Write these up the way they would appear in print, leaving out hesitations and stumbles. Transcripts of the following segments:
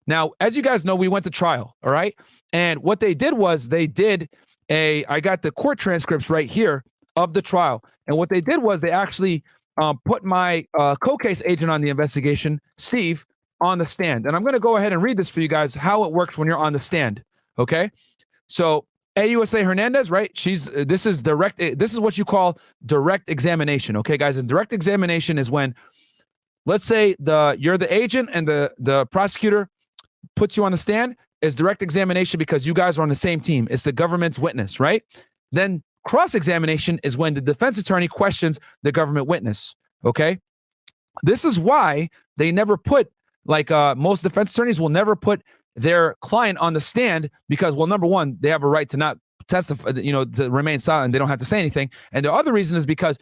Now, as you guys know, we went to trial, all right? And what they did was I got the court transcripts right here of the trial. And what they did was they actually put my co-case agent on the investigation, Steve, on the stand. And I'm going to go ahead and read this for you guys, how it works when you're on the stand, okay? So AUSA Hernandez, right? This is what you call direct examination, okay, guys? And direct examination is when, let's say you're the agent and the prosecutor puts you on the stand. Is direct examination because you guys are on the same team. It's the government's witness, right? Then cross-examination is when the defense attorney questions the government witness, okay? This is why they never put, most defense attorneys will never put their client on the stand because, well, number one, they have a right to not testify, to remain silent. They don't have to say anything. And the other reason is because,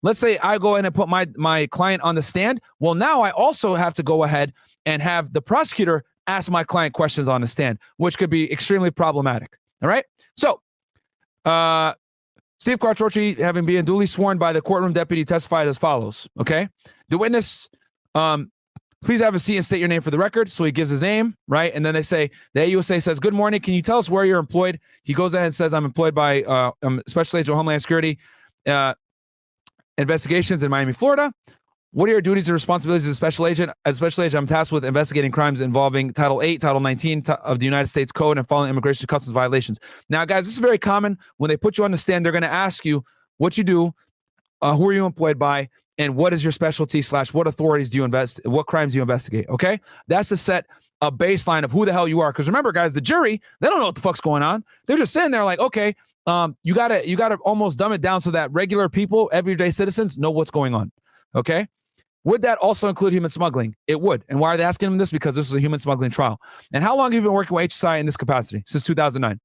let's say I go in and put my client on the stand. Well, now I also have to go ahead and have the prosecutor ask my client questions on the stand, which could be extremely problematic. All right. So, Steve Quattrochi, having been duly sworn by the courtroom deputy, testified as follows. Okay. The witness, please have a seat and state your name for the record. So he gives his name, right? And then they say, the AUSA says, good morning. Can you tell us where you're employed? He goes ahead and says, I'm employed by Special Agent of Homeland Security Investigations in Miami, Florida. What are your duties and responsibilities as a special agent? As a special agent, I'm tasked with investigating crimes involving Title 8, Title 19 of the United States Code and following immigration and customs violations. Now, guys, this is very common. When they put you on the stand, they're going to ask you what you do, who are you employed by, and what is your specialty / what authorities do you what crimes do you investigate, okay? That's to set a baseline of who the hell you are. Because remember, guys, the jury, they don't know what the fuck's going on. They're just sitting there like, okay, you gotta almost dumb it down so that regular people, everyday citizens, know what's going on, okay? Would that also include human smuggling? It would. And why are they asking him this? Because this is a human smuggling trial. And how long have you been working with HSI in this capacity? Since 2009.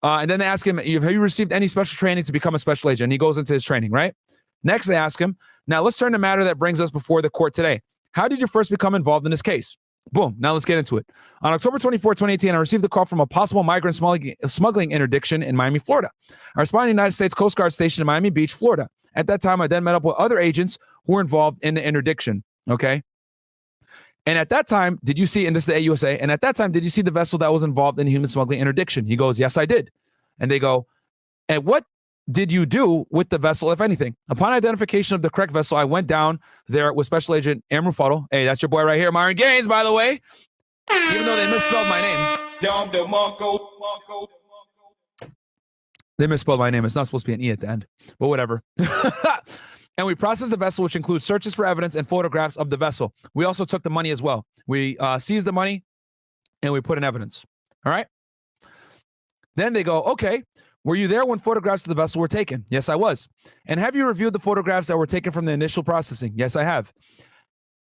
And then they ask him, have you received any special training to become a special agent? And he goes into his training, right? Next, they ask him, now let's turn to the matter that brings us before the court today. How did you first become involved in this case? Boom. Now let's get into it. On October 24, 2018, I received a call from a possible migrant smuggling interdiction in Miami, Florida. I responded to the United States Coast Guard station in Miami Beach, Florida. At that time, I then met up with other agents who were involved in the interdiction. Okay. And at that time, did you see, and this is the AUSA, and at that time, did you see the vessel that was involved in the human smuggling interdiction? He goes, yes, I did. And they go, and what did you do with the vessel, if anything? Upon identification of the correct vessel, I went down there with Special Agent Amru Fuddle. Hey, that's your boy right here, Myron Gaines, by the way. Even though they misspelled my name. They misspelled my name. It's not supposed to be an E at the end, but whatever. And we processed the vessel, which includes searches for evidence and photographs of the vessel. We also took the money as well. We seized the money and we put in evidence. All right. Then they go, okay, were you there when photographs of the vessel were taken? Yes, I was. And have you reviewed the photographs that were taken from the initial processing? Yes, I have.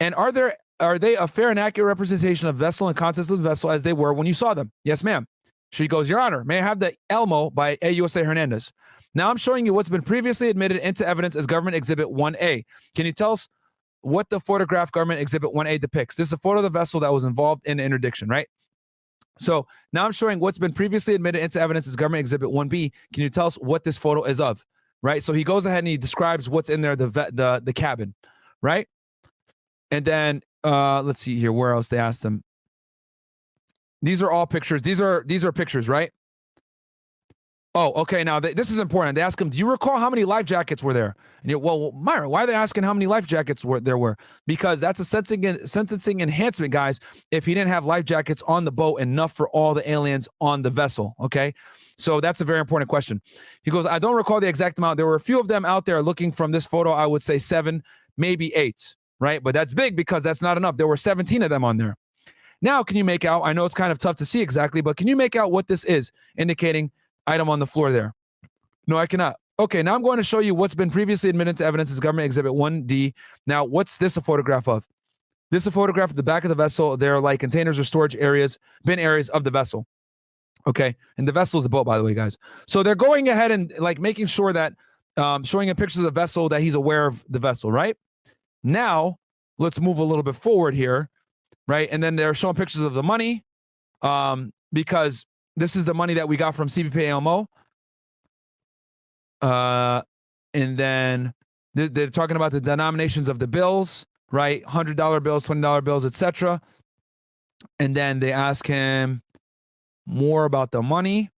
And are they a fair and accurate representation of vessel and contents of the vessel as they were when you saw them? Yes, ma'am. She goes, Your Honor, may I have the Elmo by AUSA Hernandez? Now I'm showing you what's been previously admitted into evidence as Government Exhibit 1A. Can you tell us what the photograph Government Exhibit 1A depicts? This is a photo of the vessel that was involved in the interdiction, right? So now I'm showing what's been previously admitted into evidence as Government Exhibit 1B. Can you tell us what this photo is of, right? So he goes ahead and he describes what's in there, the cabin, right? And then let's see here, where else they asked him. These are all pictures. These are pictures, right? Oh, okay. Now this is important. They ask him, do you recall how many life jackets were there? And you, well, Myra, why are they asking how many life jackets there were? Because that's a sentencing enhancement, guys. If he didn't have life jackets on the boat enough for all the aliens on the vessel, okay? So that's a very important question. He goes, I don't recall the exact amount. There were a few of them out there looking from this photo. I would say 7, maybe 8, right? But that's big because that's not enough. There were 17 of them on there. Now, can you make out, I know it's kind of tough to see exactly, but can you make out what this is indicating item on the floor there? No, I cannot. Okay, now I'm going to show you what's been previously admitted to evidence as Government Exhibit 1D. Now, what's this a photograph of? This is a photograph of the back of the vessel. They're like containers or storage areas, bin areas of the vessel. Okay, and the vessel is the boat, by the way, guys. So they're going ahead and like making sure that, showing him pictures of the vessel, that he's aware of the vessel, right? Now, let's move a little bit forward here, right? And then they're showing pictures of the money, because this is the money that we got from CBP AMO. And then they're talking about the denominations of the bills, right? $100 bills, $20 bills, etc. And then they ask him more about the money.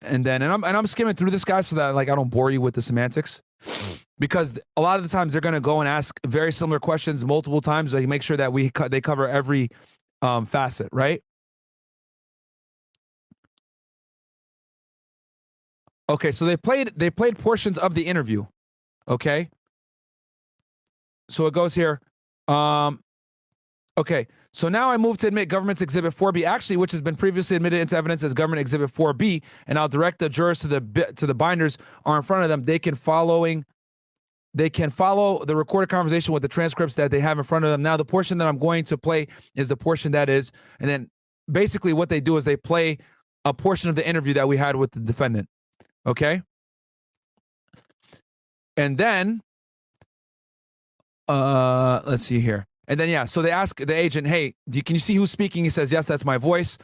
And I'm skimming through this, guy, so that like I don't bore you with the semantics, because a lot of the times they're going to go and ask very similar questions multiple times. They make sure that they cover every facet, right? Okay, so they played portions of the interview. Okay, so it goes here. Okay, so now I move to admit government's Exhibit 4B, actually, which has been previously admitted into evidence as Government Exhibit 4B, and I'll direct the jurors to the binders are in front of them. They can follow the recorded conversation with the transcripts that they have in front of them. Now, the portion that I'm going to play is the portion that is, and then basically what they do is they play a portion of the interview that we had with the defendant. Okay, and then let's see here. And then, yeah, so they ask the agent, hey, can you see who's speaking? He says, yes, that's my voice.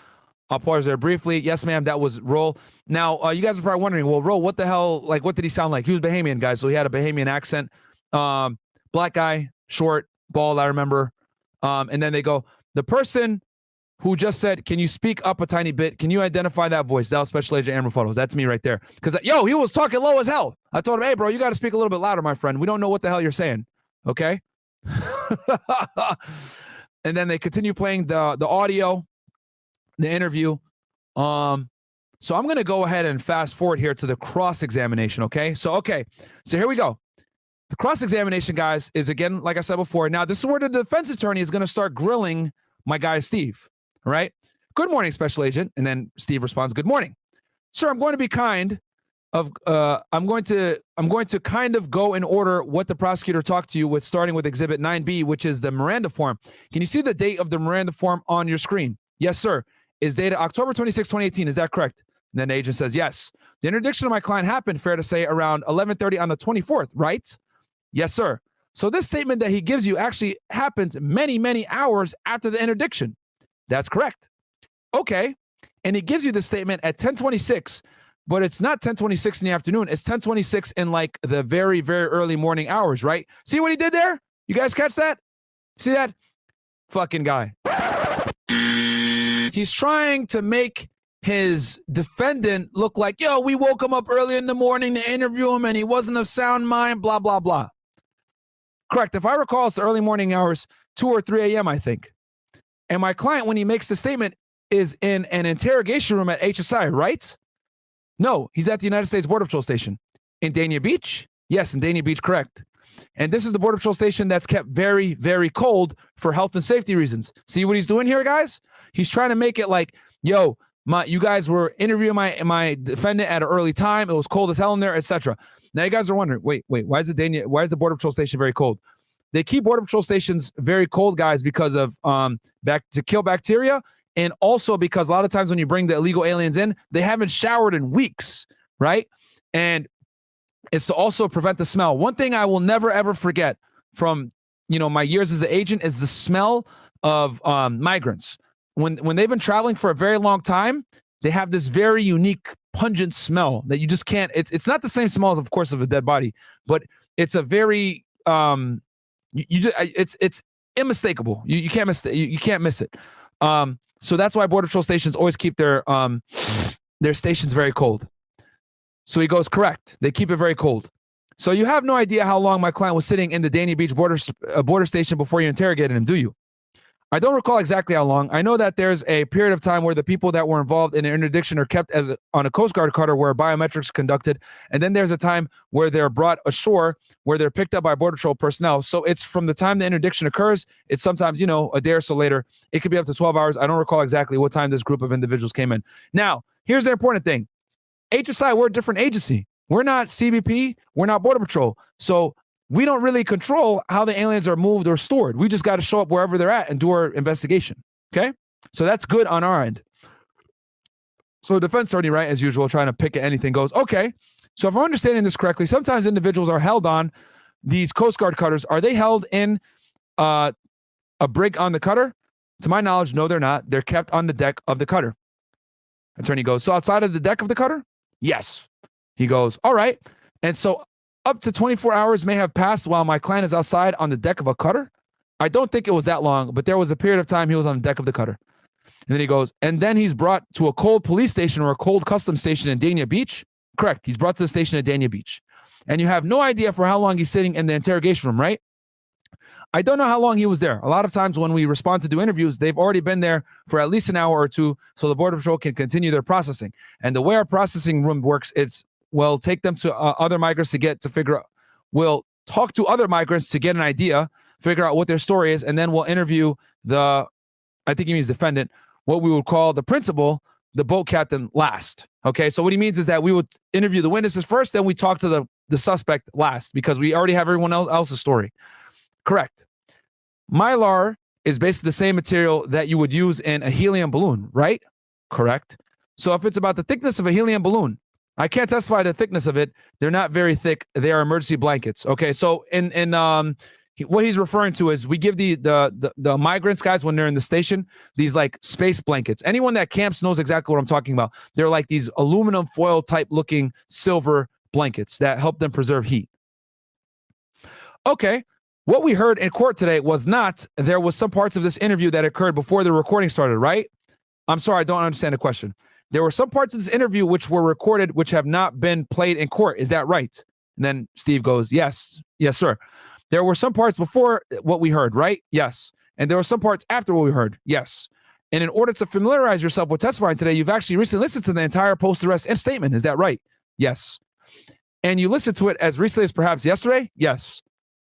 I'll pause there briefly. Yes, ma'am, that was Roll. Now, you guys are probably wondering, well, Roll, what the hell, like, what did he sound like? He was Bahamian, guys, so he had a Bahamian accent. Black guy, short, bald, I remember. And then they go, the person who just said, can you speak up a tiny bit? Can you identify that voice? That was Special Agent Amber Photos. That's me right there. Because, he was talking low as hell. I told him, hey, bro, you got to speak a little bit louder, my friend. We don't know what the hell you're saying, okay? And then they continue playing the audio, the interview. So I'm going to go ahead and fast forward here to the cross-examination, okay? So here we go. The cross-examination, guys, is, again, like I said before, now this is where the defense attorney is going to start grilling my guy Steve, all right? Good morning, Special Agent. And then Steve responds, good morning. Sir, I'm going to be kind of I'm going to kind of go in order what the prosecutor talked to you with, starting with Exhibit 9B, which is the Miranda form. Can you see the date of the Miranda form on your screen? Yes, sir. Is dated October 26, 2018. Is that correct? And then the agent says, yes. The interdiction of my client happened, fair to say, around 11:30 on the 24th, right? Yes, sir. So this statement that he gives you actually happens many, many hours after the interdiction. That's correct. Okay. And he gives you the statement at 10:26. But it's not 10:26 in the afternoon. It's 10:26 in like the very, very early morning hours, right? See what he did there? You guys catch that? See that? Fucking guy. He's trying to make his defendant look like, we woke him up early in the morning to interview him and he wasn't of sound mind, blah, blah, blah. Correct. If I recall, it's the early morning hours, 2 or 3 a.m., I think. And my client, when he makes the statement, is in an interrogation room at HSI, right? No, he's at the United States Border Patrol Station. In Dania Beach? Yes, in Dania Beach, correct. And this is the Border Patrol Station that's kept very, very cold for health and safety reasons. See what he's doing here, guys? He's trying to make it like, you guys were interviewing my defendant at an early time. It was cold as hell in there, etc. Now you guys are wondering, wait, why is the Border Patrol Station very cold? They keep Border Patrol stations very cold, guys, because of to kill bacteria. And also because a lot of times when you bring the illegal aliens in, they haven't showered in weeks, right? And it's to also prevent the smell. One thing I will never, ever forget from, my years as an agent is the smell of migrants. When they've been traveling for a very long time, they have this very unique, pungent smell that you just can't, it's not the same smell as, of course, of a dead body, but it's a very, it's unmistakable. You can't miss it. So that's why Border Patrol stations always keep their stations very cold. So he goes, correct. They keep it very cold. So you have no idea how long my client was sitting in the Dania Beach border station before you interrogated him, do you? I don't recall exactly how long. I know that there's a period of time where the people that were involved in an interdiction are kept on a Coast Guard cutter where biometrics are conducted. And then there's a time where they're brought ashore where they're picked up by Border Patrol personnel. So it's from the time the interdiction occurs, it's sometimes, a day or so later. It could be up to 12 hours. I don't recall exactly what time this group of individuals came in. Now, here's the important thing. HSI, we're a different agency. We're not CBP. We're not Border Patrol. So we don't really control how the aliens are moved or stored. We just got to show up wherever they're at and do our investigation. Okay? So that's good on our end. So the defense attorney, right, as usual, trying to pick at anything, goes, okay, so if I'm understanding this correctly, sometimes individuals are held on these Coast Guard cutters. Are they held in a brig on the cutter? To my knowledge, no, they're not. They're kept on the deck of the cutter. Attorney goes, so outside of the deck of the cutter? Yes. He goes, all right. And so up to 24 hours may have passed while my client is outside on the deck of a cutter? I don't think it was that long, but there was a period of time he was on the deck of the cutter. And then he goes, and then he's brought to a cold police station or a cold customs station in Dania Beach. Correct. He's brought to the station at Dania Beach. And you have no idea for how long he's sitting in the interrogation room, right? I don't know how long he was there. A lot of times when we respond to do interviews, they've already been there for at least an hour or two so the Border Patrol can continue their processing. And the way our processing room works, it's we'll take them to other migrants to figure out, we'll talk to other migrants to get an idea, figure out what their story is, and then we'll interview I think he means defendant, what we would call the principal, the boat captain last. Okay, so what he means is that we would interview the witnesses first, then we talk to the suspect last because we already have everyone else's story. Correct. Mylar is basically the same material that you would use in a helium balloon, right? Correct. So if it's about the thickness of a helium balloon, I can't testify to the thickness of it. They're not very thick. They are emergency blankets. Okay, so what he's referring to is we give the migrants guys when they're in the station these like space blankets. Anyone that camps knows exactly what I'm talking about. They're like these aluminum foil type looking silver blankets that help them preserve heat. Okay, what we heard in court today was not there was some parts of this interview that occurred before the recording started, right? I'm sorry, I don't understand the question. There were some parts of this interview which were recorded which have not been played in court. Is that right? And then Steve goes, yes, sir. There were some parts before what we heard, right? Yes. And there were some parts after what we heard. Yes. And in order to familiarize yourself with testifying today, you've actually recently listened to the entire post-arrest statement. Is that right? Yes. And you listened to it as recently as perhaps yesterday? Yes.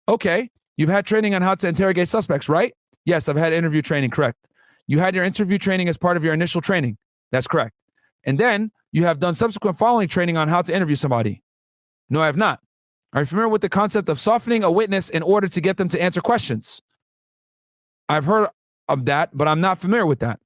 Okay. You've had training on how to interrogate suspects, right? Yes, I've had interview training, correct. You had your interview training as part of your initial training. That's correct. And then you have done subsequent following training on how to interview somebody. No, I have not. Are you familiar with the concept of softening a witness in order to get them to answer questions? I've heard of that, but I'm not familiar with that.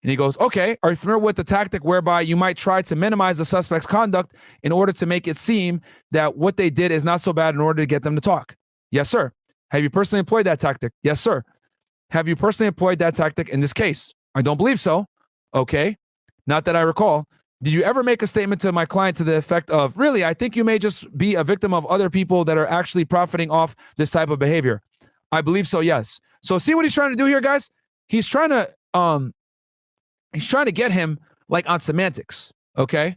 And he goes, okay, are you familiar with the tactic whereby you might try to minimize the suspect's conduct in order to make it seem that what they did is not so bad in order to get them to talk? Yes, sir. Have you personally employed that tactic? Yes, sir. Have you personally employed that tactic in this case? I don't believe so. Okay. Not that I recall. Did you ever make a statement to my client to the effect of, really, I think you may just be a victim of other people that are actually profiting off this type of behavior? I believe so, yes. So see what he's trying to do here, guys? He's trying to get him like on semantics, okay?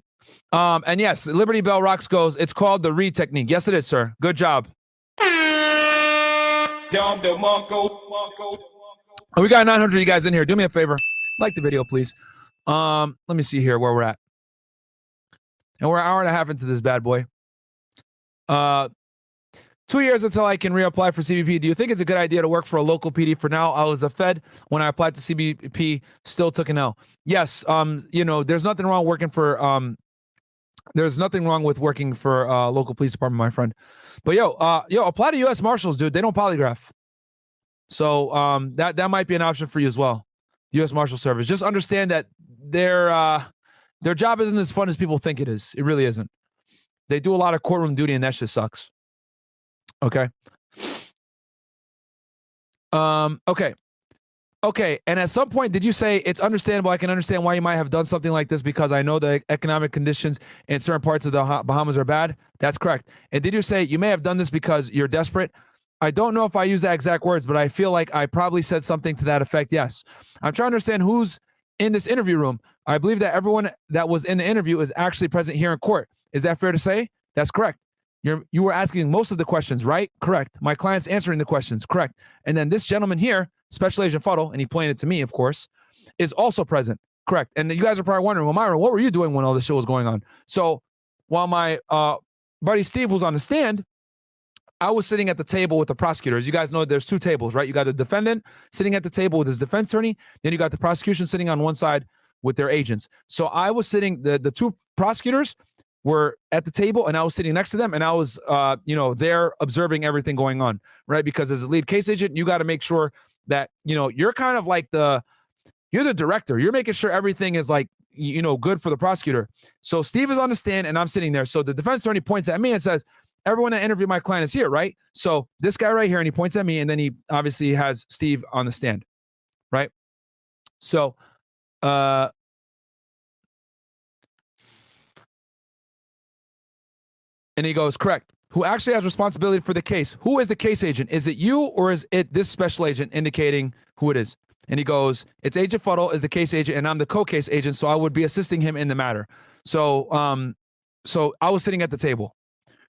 And yes, Liberty Bell Rocks goes, it's called the read technique. Yes, it is, sir. Good job. Oh, we got 900 of you guys in here. Do me a favor. Like the video, please. Let me see here where we're at. And we're an hour and a half into this bad boy. 2 years until I can reapply for CBP. Do you think it's a good idea to work for a local PD for now? I was a Fed when I applied to CBP, still took an L. Yes, there's nothing wrong working for there's nothing wrong with working for local police department, my friend. But apply to U.S. Marshals, dude. They don't polygraph. So that might be an option for you as well. U.S. Marshal Service. Just understand that their job isn't as fun as people think it is. It really isn't. They do a lot of courtroom duty, and that shit sucks. Okay. Okay. And at some point, did you say it's understandable? I can understand why you might have done something like this because I know the economic conditions in certain parts of the Bahamas are bad. That's correct. And did you say you may have done this because you're desperate? I don't know if I use that exact words, but I feel like I probably said something to that effect. Yes. I'm trying to understand who's in this interview room. I believe that everyone that was in the interview is actually present here in court. Is that fair to say? That's correct. You were asking most of the questions, right? Correct. My client's answering the questions. Correct. And then this gentleman here, Special Agent Fuddle, and he pointed to me, of course, is also present. Correct. And you guys are probably wondering, well, Myra, what were you doing when all this shit was going on? So while my buddy Steve was on the stand, I was sitting at the table with the prosecutor. As you guys know, there's two tables, right? You got the defendant sitting at the table with his defense attorney. Then you got the prosecution sitting on one side with their agents. So I was sitting, the two prosecutors were at the table and I was sitting next to them and I was, there observing everything going on, right? Because as a lead case agent, you got to make sure that, you're kind of like you're the director. You're making sure everything is like, good for the prosecutor. So Steve is on the stand and I'm sitting there. So the defense attorney points at me and says, everyone that interviewed my client is here, right? So this guy right here, and he points at me and then he obviously has Steve on the stand, right? So, and he goes, correct. who actually has responsibility for the case. Who is the case agent? Is it you or is it this special agent, indicating who it is? And he goes, it's Agent Fuddle is the case agent and I'm the co-case agent, so I would be assisting him in the matter. So I was sitting at the table,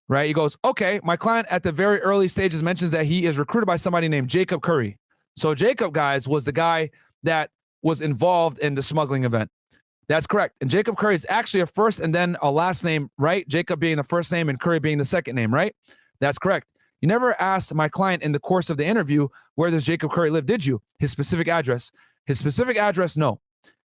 right? He goes, okay, my client at the very early stages mentions that he is recruited by somebody named Jacob Curry. So Jacob, guys, was the guy that was involved in the smuggling event. That's correct. And Jacob Curry is actually a first and then a last name, right? Jacob being the first name and Curry being the second name, right? That's correct. You never asked my client in the course of the interview, where does Jacob Curry live? Did you? His specific address. His specific address, no.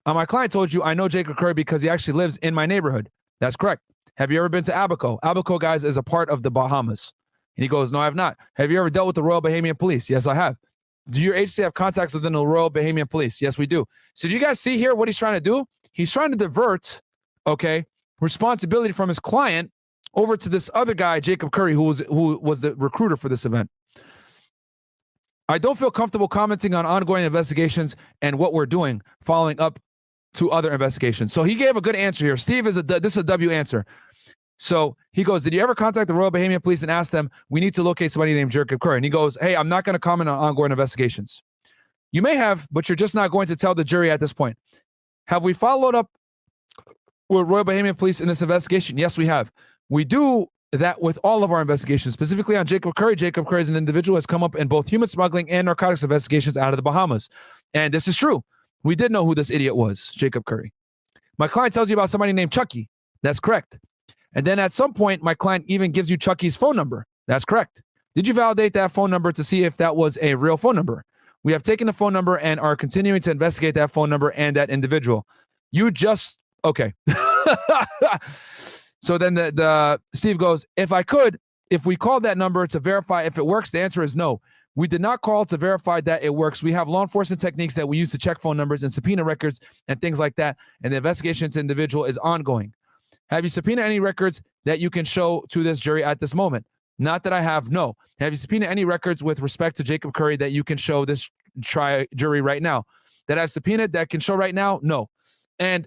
My client told you, I know Jacob Curry because he actually lives in my neighborhood. That's correct. Have you ever been to Abaco? Abaco, guys, is a part of the Bahamas. And he goes, no, I have not. Have you ever dealt with the Royal Bahamian Police? Yes, I have. Do your agency have contacts within the Royal Bahamian Police? Yes, we do. So do you guys see here what he's trying to do? He's trying to divert, okay, responsibility from his client over to this other guy, Jacob Curry, who was the recruiter for this event. I don't feel comfortable commenting on ongoing investigations and what we're doing following up to other investigations. So he gave a good answer here. Steve, this is a W answer. So he goes, did you ever contact the Royal Bahamian Police and ask them, we need to locate somebody named Jacob Curry? And he goes, hey, I'm not going to comment on ongoing investigations. You may have, but you're just not going to tell the jury at this point. Have we followed up with Royal Bahamian Police in this investigation? Yes, we have. We do that with all of our investigations, specifically on Jacob Curry. Jacob Curry as an individual has come up in both human smuggling and narcotics investigations out of the Bahamas. And this is true. We did know who this idiot was, Jacob Curry. My client tells you about somebody named Chucky. That's correct. And then at some point, my client even gives you Chucky's phone number. That's correct. Did you validate that phone number to see if that was a real phone number? We have taken the phone number and are continuing to investigate that phone number and that individual. You just, okay. So then the Steve goes, if we called that number to verify if it works, the answer is no. We did not call to verify that it works. We have law enforcement techniques that we use to check phone numbers and subpoena records and things like that. And the investigation into individual is ongoing. Have you subpoenaed any records that you can show to this jury at this moment? Not that I have, no. Have you subpoenaed any records with respect to Jacob Curry that you can show this jury right now? That I've subpoenaed that can show right now? No. And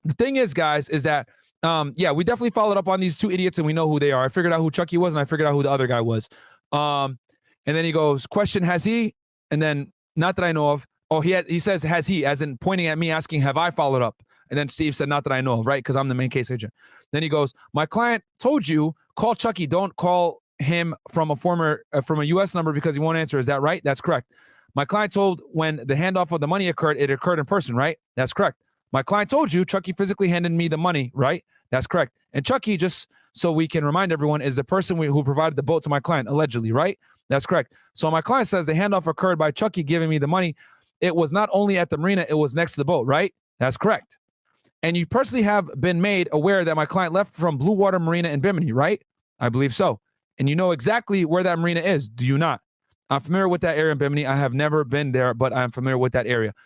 the thing is, guys, is that, yeah, we definitely followed up on these two idiots and we know who they are. I figured out who Chucky was and I figured out who the other guy was. And then he goes, question, has he? And then, not that I know of. Oh, he says, has he, as in pointing at me, asking, have I followed up? And then Steve said, not that I know of, right? Because I'm the main case agent. Then he goes, my client told you, call Chucky. Don't call him from a U.S. number because he won't answer. Is that right? That's correct. My client told when the handoff of the money occurred, it occurred in person, right? That's correct. My client told you Chucky physically handed me the money, right? That's correct. And Chucky, just so we can remind everyone, is the person who provided the boat to my client, allegedly, right? That's correct. So my client says the handoff occurred by Chucky giving me the money. It was not only at the marina, it was next to the boat, right? That's correct. And you personally have been made aware that my client left from Blue Water Marina in Bimini, right? I believe so. And you know exactly where that marina is, do you not? I'm familiar with that area in Bimini. I have never been there, but I'm familiar with that area.